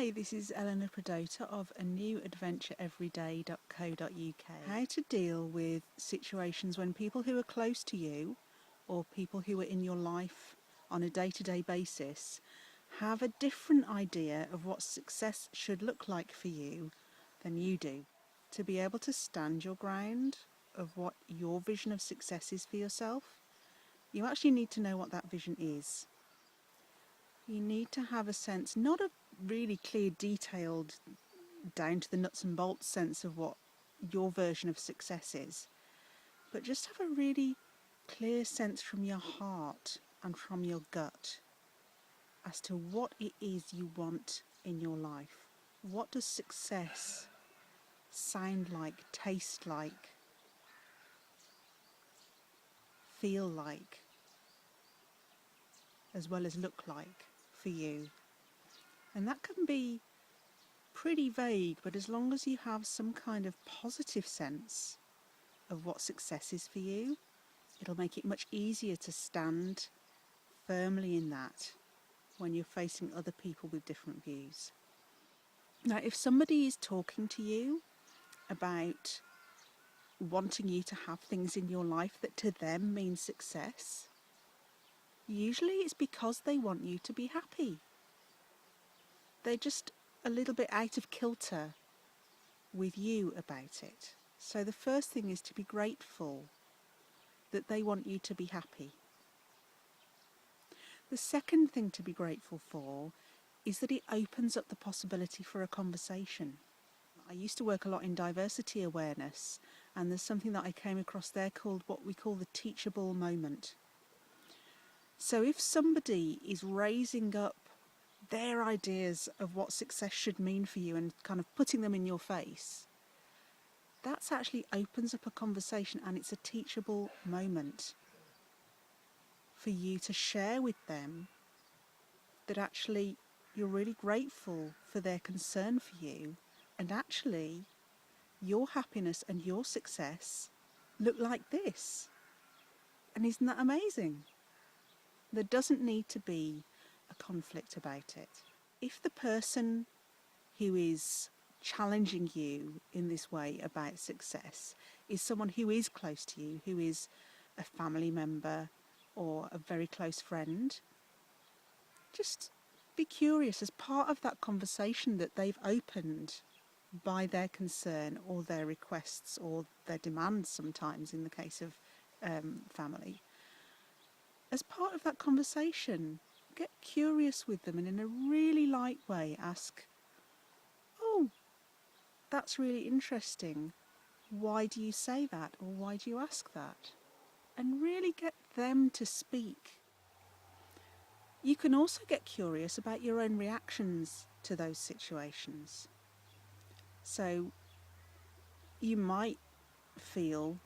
Hi, this is Eleanor Prodota of anewadventureeveryday.co.uk. How to deal with situations when people who are close to you or people who are in your life on a day-to-day basis have a different idea of what success should look like for you than you do. To be able to stand your ground of what your vision of success is for yourself, you actually need to know what that vision is. You need to have a sense, not a really clear, detailed, down to the nuts and bolts sense of what your version of success is, but just have a really clear sense from your heart and from your gut as to what it is you want in your life. What does success sound like, taste like, feel like, as well as look like for you? And that can be pretty vague, but as long as you have some kind of positive sense of what success is for you, it'll make it much easier to stand firmly in that when you're facing other people with different views. Now, if somebody is talking to you about wanting you to have things in your life that to them mean success, usually it's because they want you to be happy. They're just a little bit out of kilter with you about it. So the first thing is to be grateful that they want you to be happy. The second thing to be grateful for is that it opens up the possibility for a conversation. I used to work a lot in diversity awareness, and there's something that I came across there called what we call the teachable moment. So if somebody is raising up their ideas of what success should mean for you and kind of putting them in your face, that actually opens up a conversation, and it's a teachable moment for you to share with them that actually you're really grateful for their concern for you, and actually your happiness and your success look like this. And isn't that amazing? There doesn't need to be a conflict about it. If the person who is challenging you in this way about success is someone who is close to you, who is a family member or a very close friend, just be curious as part of that conversation that they've opened by their concern or their requests or their demands sometimes in the case of family. As part of that conversation, get curious with them and in a really light way ask, "Oh, that's really interesting. Why do you say that?" or "Why do you ask that?" And really get them to speak. You can also get curious about your own reactions to those situations. So you might feel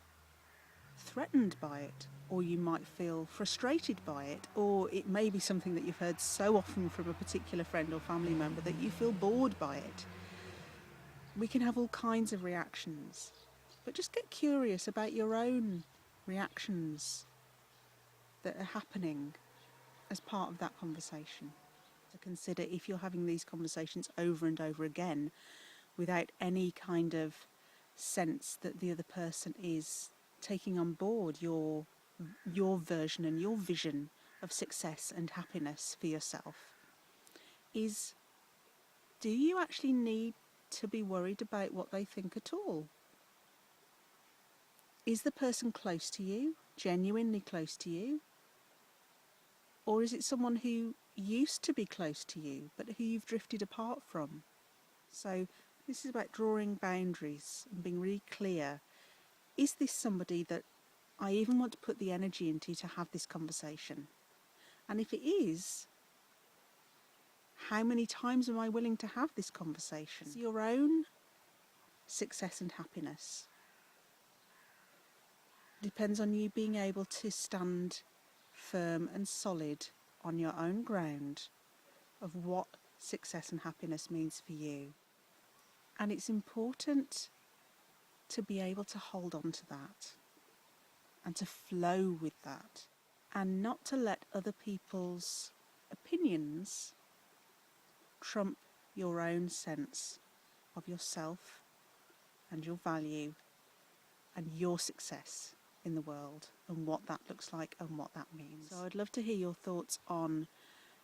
threatened by it, or you might feel frustrated by it, or it may be something that you've heard so often from a particular friend or family member that you feel bored by it. We can have all kinds of reactions, but just get curious about your own reactions that are happening as part of that conversation. To consider if you're having these conversations over and over again without any kind of sense that the other person is taking on board your version and your vision of success and happiness for yourself, is, do you actually need to be worried about what they think at all? Is the person close to you, genuinely close to you? Or is it someone who used to be close to you, but who you've drifted apart from? So this is about drawing boundaries and being really clear. Is this somebody that I even want to put the energy into to have this conversation? And if it is, how many times am I willing to have this conversation? It's your own success and happiness depends on you being able to stand firm and solid on your own ground of what success and happiness means for you. And it's important to be able to hold on to that and to flow with that, and not to let other people's opinions trump your own sense of yourself and your value and your success in the world and what that looks like and what that means. So I'd love to hear your thoughts on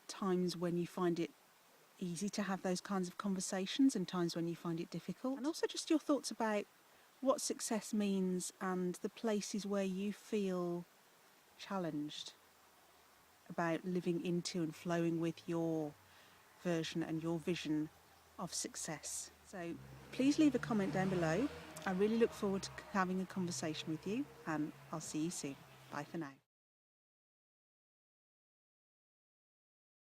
times when you find it easy to have those kinds of conversations and times when you find it difficult, and also just your thoughts about what success means and the places where you feel challenged about living into and flowing with your version and your vision of success. So please leave a comment down below. I really look forward to having a conversation with you, and I'll see you soon. Bye for now.